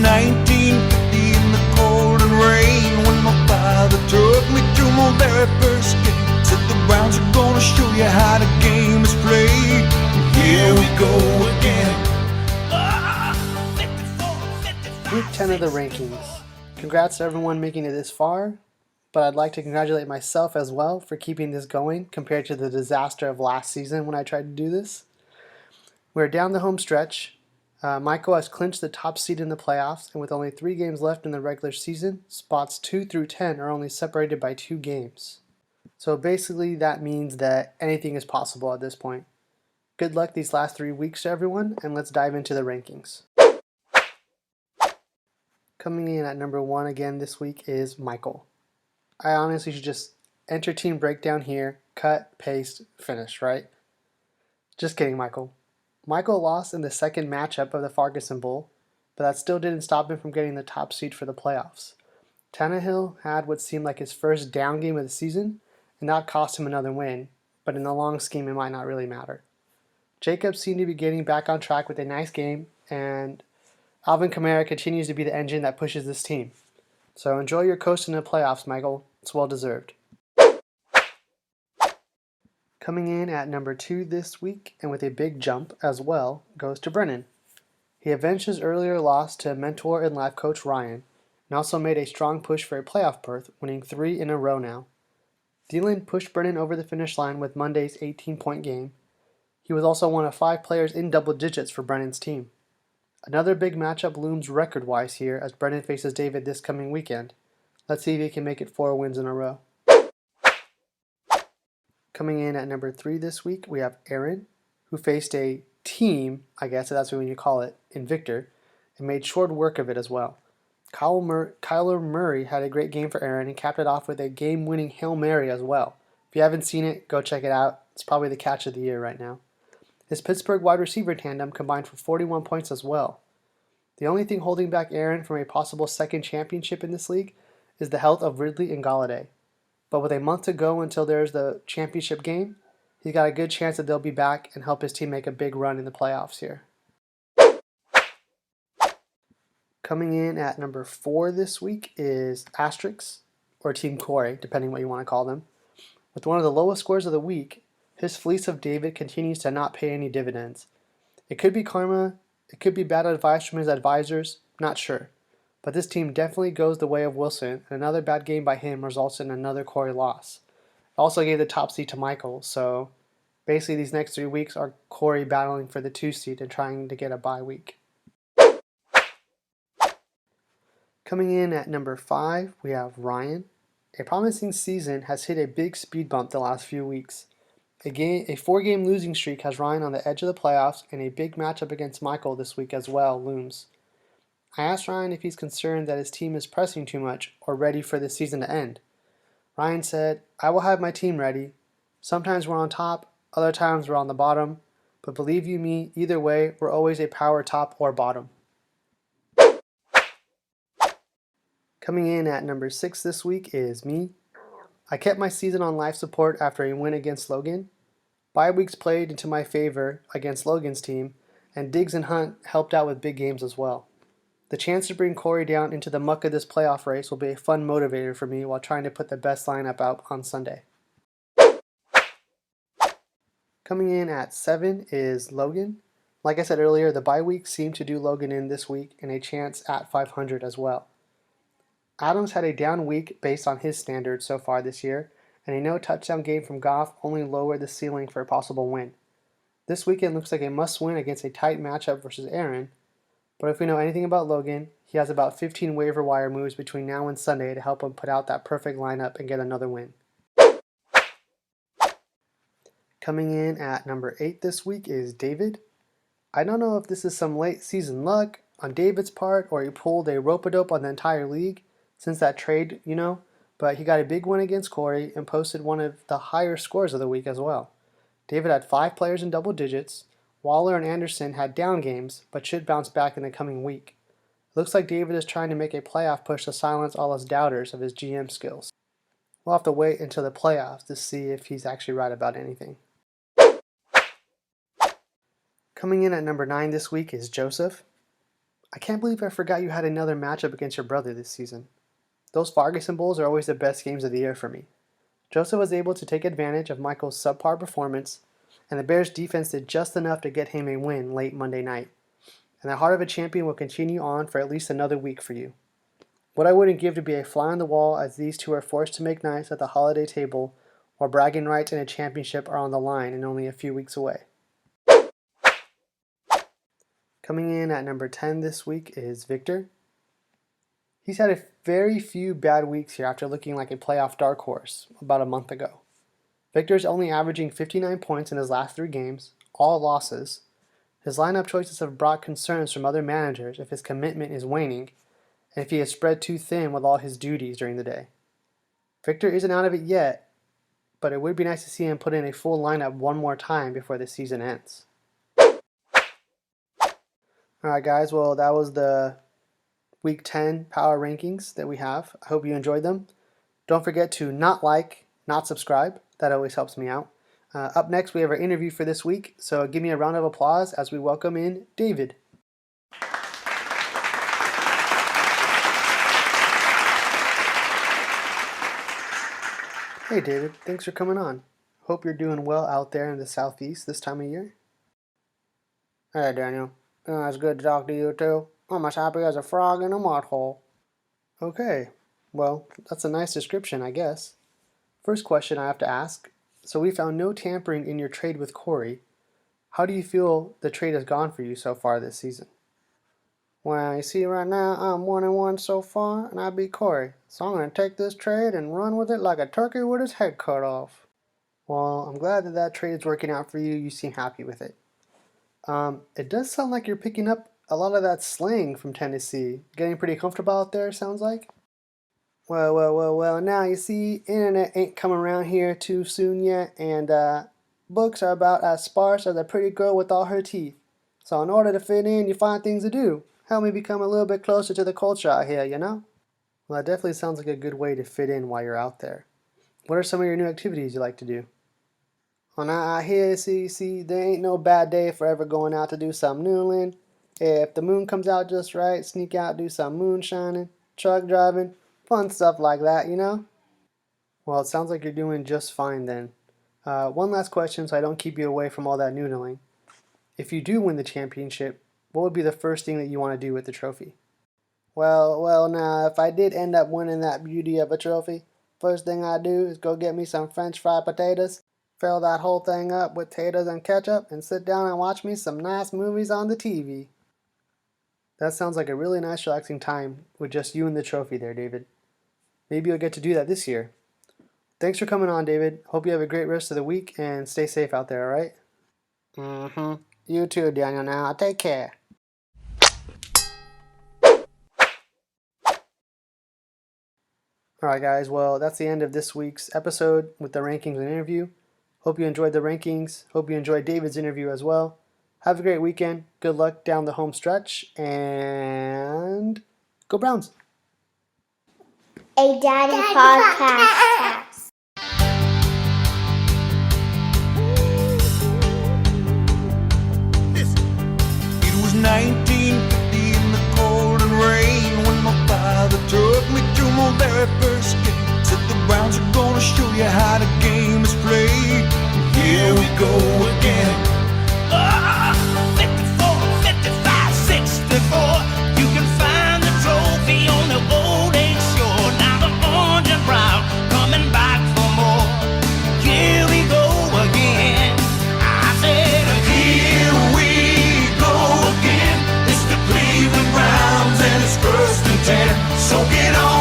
1950 in the cold and rain, when my father took me to my very first game. Said the Browns are gonna show you how the game is played. Here we go again. Week 10 of the rankings. Congrats to everyone making it this far, but I'd like to congratulate myself as well for keeping this going compared to the disaster of last season when I tried to do this. We're down the home stretch. Michael has clinched the top seed in the playoffs, and with only 3 games left in the regular season, spots 2 through 10 are only separated by 2 games. So basically that means that anything is possible at this point. Good luck these last 3 weeks to everyone, and let's dive into the rankings. Coming in at number 1 again this week is Michael. I honestly should just enter team breakdown here, cut, paste, finish, right? Just kidding, Michael. Michael lost in the second matchup of the Ferguson Bowl, but that still didn't stop him from getting the top seed for the playoffs. Tannehill had what seemed like his first down game of the season, and that cost him another win, but in the long scheme it might not really matter. Jacob seemed to be getting back on track with a nice game, and Alvin Kamara continues to be the engine that pushes this team. So enjoy your coast in the playoffs, Michael. It's well deserved. Coming in at number 2 this week, and with a big jump as well, goes to Brennan. He avenged his earlier loss to mentor and life coach Ryan, and also made a strong push for a playoff berth, winning 3 in a row now. Thielen pushed Brennan over the finish line with Monday's 18-point game. He was also one of 5 players in double digits for Brennan's team. Another big matchup looms record-wise here as Brennan faces David this coming weekend. Let's see if he can make it 4 wins in a row. Coming in at number 3 this week, we have Aaron, who faced a team, I guess that's what you call it, in Victor, and made short work of it as well. Kyler Murray had a great game for Aaron and capped it off with a game-winning Hail Mary as well. If you haven't seen it, go check it out. It's probably the catch of the year right now. His Pittsburgh wide receiver tandem combined for 41 points as well. The only thing holding back Aaron from a possible second championship in this league is the health of Ridley and Galladay. But with a month to go until there's the championship game, he's got a good chance that they'll be back and help his team make a big run in the playoffs here. Coming in at number 4 this week is Asterix, or Team Corey, depending what you want to call them. With one of the lowest scores of the week, his fleece of David continues to not pay any dividends. It could be karma, it could be bad advice from his advisors, not sure. But this team definitely goes the way of Wilson, and another bad game by him results in another Corey loss. I also gave the top seed to Michael, so basically these next 3 weeks are Corey battling for the 2 seed and trying to get a bye week. Coming in at number 5, we have Ryan. A promising season has hit a big speed bump the last few weeks. A 4-game losing streak has Ryan on the edge of the playoffs, and a big matchup against Michael this week as well looms. I asked Ryan if he's concerned that his team is pressing too much or ready for the season to end. Ryan said, "I will have my team ready. Sometimes we're on top, other times we're on the bottom, but believe you me, either way, we're always a power top or bottom." Coming in at number 6 this week is me. I kept my season on life support after a win against Logan. Bye weeks played into my favor against Logan's team, and Diggs and Hunt helped out with big games as well. The chance to bring Corey down into the muck of this playoff race will be a fun motivator for me while trying to put the best lineup out on Sunday. Coming in at 7 is Logan. Like I said earlier, the bye week seemed to do Logan in this week and a chance at 500 as well. Adams had a down week based on his standards so far this year, and a no-touchdown game from Goff only lowered the ceiling for a possible win. This weekend looks like a must-win against a tight matchup versus Aaron, but if we know anything about Logan, he has about 15 waiver wire moves between now and Sunday to help him put out that perfect lineup and get another win. Coming in at number 8 this week is David. I don't know if this is some late season luck on David's part or he pulled a rope-a-dope on the entire league since that trade, but he got a big win against Corey and posted one of the higher scores of the week as well. David had 5 players in double digits. Waller and Anderson had down games, but should bounce back in the coming week. It looks like David is trying to make a playoff push to silence all his doubters of his GM skills. We'll have to wait until the playoffs to see if he's actually right about anything. Coming in at number 9 this week is Joseph. I can't believe I forgot you had another matchup against your brother this season. Those Ferguson Bowls are always the best games of the year for me. Joseph was able to take advantage of Michael's subpar performance, and the Bears' defense did just enough to get him a win late Monday night. And the heart of a champion will continue on for at least another week for you. What I wouldn't give to be a fly on the wall as these two are forced to make nice at the holiday table while bragging rights in a championship are on the line and only a few weeks away. Coming in at number 10 this week is Victor. He's had a very few bad weeks here after looking like a playoff dark horse about a month ago. Victor's only averaging 59 points in his last 3 games, all losses. His lineup choices have brought concerns from other managers if his commitment is waning and if he is spread too thin with all his duties during the day. Victor isn't out of it yet, but it would be nice to see him put in a full lineup one more time before the season ends. Alright guys, well that was the Week 10 power rankings that we have. I hope you enjoyed them. Don't forget to not subscribe. That always helps me out. Up next, we have our interview for this week, so give me a round of applause as we welcome in David. Hey David, thanks for coming on. Hope you're doing well out there in the southeast this time of year. Hey Daniel, it's good to talk to you too. I'm as happy as a frog in a mud hole. Okay, well, that's a nice description, I guess. First question I have to ask. So we found no tampering in your trade with Corey. How do you feel the trade has gone for you so far this season? Well, you see right now I'm 1-1 so far, and I beat Corey. So I'm going to take this trade and run with it like a turkey with its head cut off. Well, I'm glad that trade is working out for you. You seem happy with it. It does sound like you're picking up a lot of that slang from Tennessee. Getting pretty comfortable out there, sounds like? Well, now you see, internet ain't coming around here too soon yet, and books are about as sparse as a pretty girl with all her teeth. So in order to fit in, you find things to do. Help me become a little bit closer to the culture out here, you know? Well, that definitely sounds like a good way to fit in while you're out there. What are some of your new activities you like to do? When I hear, see, there ain't no bad day for ever going out to do some noodling. If the moon comes out just right, sneak out, do some moonshining, truck driving, fun stuff like that, you know? Well, it sounds like you're doing just fine then. One last question so I don't keep you away from all that noodling. If you do win the championship, what would be the first thing that you want to do with the trophy? Well, now, if I did end up winning that beauty of a trophy, first thing I do is go get me some French fried potatoes, fill that whole thing up with taters and ketchup, and sit down and watch me some nice movies on the TV. That sounds like a really nice relaxing time with just you and the trophy there, David. Maybe you'll get to do that this year. Thanks for coming on, David. Hope you have a great rest of the week and stay safe out there, alright? You too, Daniel. Now, take care. Alright guys, well that's the end of this week's episode with the rankings and interview. Hope you enjoyed the rankings. Hope you enjoyed David's interview as well. Have a great weekend. Good luck down the home stretch. And go Browns. A Daddy Podcast. It was 1950 in the cold and rain when my father took me to my very first game. Said the Browns are gonna show you how the game is played. Here we go again. 54, 55, 64. You can find the trophy on the old age shore. Now the orange and brown coming back for more. Here we go again. I said, here we go again. It's the Cleveland Browns and it's 1st and 10. So get on.